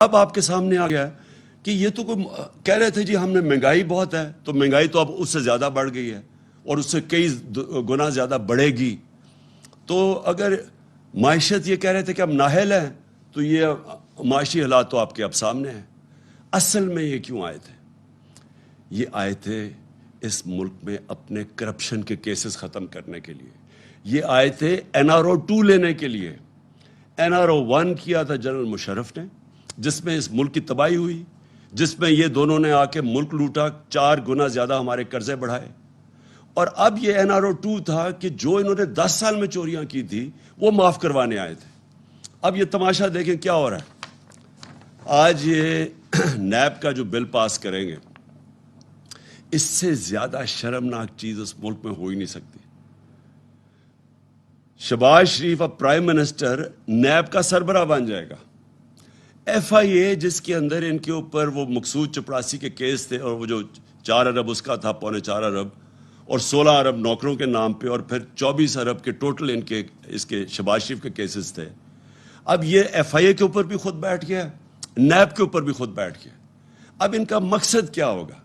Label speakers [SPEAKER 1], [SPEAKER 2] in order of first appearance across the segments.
[SPEAKER 1] اب آپ کے سامنے آ گیا کہ یہ تو کوئی کہہ رہے تھے جی ہم نے مہنگائی بہت ہے، تو مہنگائی تو اب اس سے زیادہ بڑھ گئی ہے اور اس سے کئی گنا زیادہ بڑھے گی۔ تو اگر معیشت یہ کہہ رہے تھے کہ ہم نااہل ہیں، تو یہ معاشی حالات تو آپ کے اب سامنے ہیں۔ اصل میں یہ کیوں آئے تھے؟ یہ آئے تھے اس ملک میں اپنے کرپشن کے کیسز ختم کرنے کے لیے۔ یہ آئے تھے NRO-2 لینے کے لیے۔ NRO-1 کیا تھا جنرل مشرف نے، جس میں اس ملک کی تباہی ہوئی، جس میں یہ دونوں نے آ کے ملک لوٹا، 4 گنا زیادہ ہمارے قرضے بڑھائے۔ اور اب یہ NRO-2 تھا کہ جو انہوں نے 10 سال میں چوریاں کی تھی وہ معاف کروانے آئے تھے۔ اب یہ تماشا دیکھیں کیا ہو رہا ہے۔ آج یہ نیب کا جو بل پاس کریں گے، اس سے زیادہ شرمناک چیز اس ملک میں ہو ہی نہیں سکتی۔ شہباز شریف اب پرائم منسٹر نیب کا سربراہ بن جائے گا۔ FIA جس کے اندر ان کے اوپر وہ مقصود چپڑاسی کے کیس تھے، اور وہ جو 4 ارب اس کا تھا، 4.25 ارب، اور 16 ارب نوکروں کے نام پہ، اور پھر 24 ارب کے ٹوٹل ان کے اس کے شہباز شریف کے کیسز تھے۔ اب یہ FIA کے اوپر بھی خود بیٹھ گیا، نیب کے اوپر بھی خود بیٹھ گیا۔ اب ان کا مقصد کیا ہوگا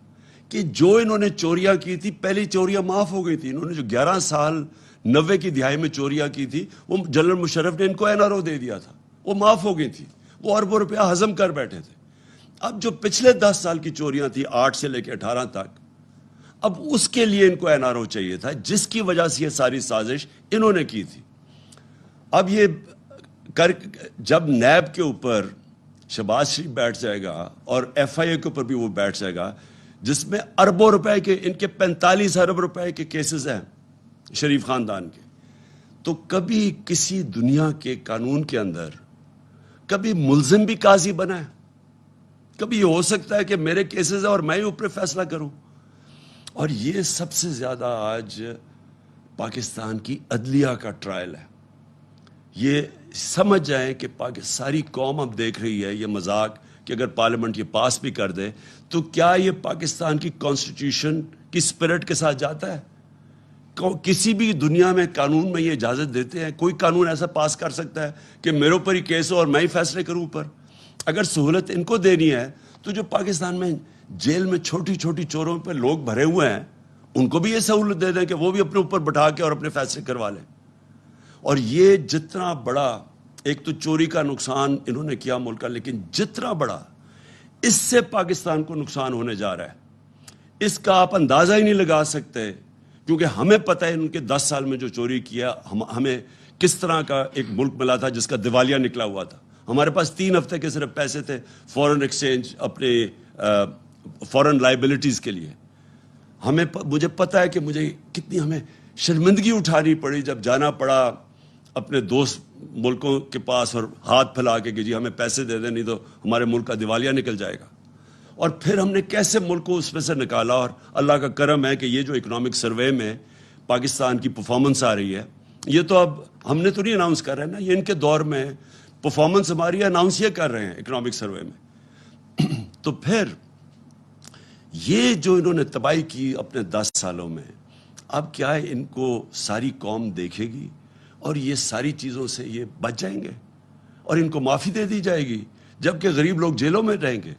[SPEAKER 1] کہ جو انہوں نے چوریاں کی تھی، پہلی چوریاں معاف ہو گئی تھی۔ انہوں نے جو 11 سال 90 کی دہائی میں چوریاں کی تھی، وہ جنرل مشرف نے ان کو NRO دے دیا تھا، وہ معاف ہو گئی تھی، وہ اربوں روپیہ ہضم کر بیٹھے تھے۔ اب جو پچھلے 10 سال کی چوریاں تھی، 8 سے لے کے 18 تک، اب اس کے لیے ان کو NRO چاہیے تھا، جس کی وجہ سے یہ ساری سازش انہوں نے کی تھی۔ اب یہ جب نیب کے اوپر شہباز شریف بیٹھ جائے گا اور FIA کے اوپر بھی وہ بیٹھ جائے گا، جس میں اربوں روپے کے، ان کے 45 ارب روپے کے کیسز ہیں شریف خاندان کے، تو کبھی کسی دنیا کے قانون کے اندر کبھی ملزم بھی قاضی بنا ہے؟ کبھی یہ ہو سکتا ہے کہ میرے کیسز ہیں اور میں ہی اوپر فیصلہ کروں؟ اور یہ سب سے زیادہ آج پاکستان کی عدلیہ کا ٹرائل ہے۔ یہ سمجھ جائیں کہ ساری قوم اب دیکھ رہی ہے یہ مذاق، کہ اگر پارلیمنٹ یہ پاس بھی کر دے تو کیا یہ پاکستان کی کانسٹیٹیوشن کی سپرٹ کے ساتھ جاتا ہے؟ کسی بھی دنیا میں قانون میں یہ اجازت دیتے ہیں؟ کوئی قانون ایسا پاس کر سکتا ہے کہ میرے اوپر ہی کیس ہو اور میں ہی فیصلے کروں اوپر؟ اگر سہولت ان کو دینی ہے تو جو پاکستان میں جیل میں چھوٹی چھوٹی چوروں پہ لوگ بھرے ہوئے ہیں، ان کو بھی یہ سہولت دے دیں کہ وہ بھی اپنے اوپر بٹھا کے اور اپنے فیصلے کروا لیں۔ اور یہ جتنا بڑا، ایک تو چوری کا نقصان انہوں نے کیا ملک کا، لیکن جتنا بڑا اس سے پاکستان کو نقصان ہونے جا رہا ہے، اس کا آپ اندازہ ہی نہیں لگا سکتے، کیونکہ ہمیں پتہ ہے ان کے 10 سال میں جو چوری کیا، ہمیں کس طرح کا ایک ملک ملا تھا جس کا دیوالیہ نکلا ہوا تھا۔ ہمارے پاس 3 ہفتے کے صرف پیسے تھے فورن ایکسچینج، اپنے فورن لائبلٹیز کے لیے۔ مجھے پتہ ہے کہ مجھے کتنی ہمیں شرمندگی اٹھانی پڑی جب جانا پڑا اپنے دوست ملکوں کے پاس اور ہاتھ پھیلا کے کہ جی ہمیں پیسے دے دیں، نہیں تو ہمارے ملک کا دیوالیہ نکل جائے گا۔ اور پھر ہم نے کیسے ملک کو اس میں سے نکالا، اور اللہ کا کرم ہے کہ یہ جو اکنامک سروے میں پاکستان کی پرفارمنس آ رہی ہے، یہ تو اب ہم نے تو نہیں اناؤنس کر رہے ہیں نا، یہ ان کے دور میں پرفارمنس ہماری اناؤنس یہ کر رہے ہیں اکنامک سروے میں۔ تو پھر یہ جو انہوں نے تباہی کی اپنے 10 سالوں میں، اب کیا ہے ان کو ساری قوم دیکھے گی اور یہ ساری چیزوں سے یہ بچ جائیں گے اور ان کو معافی دے دی جائے گی، جبکہ غریب لوگ جیلوں میں رہیں گے۔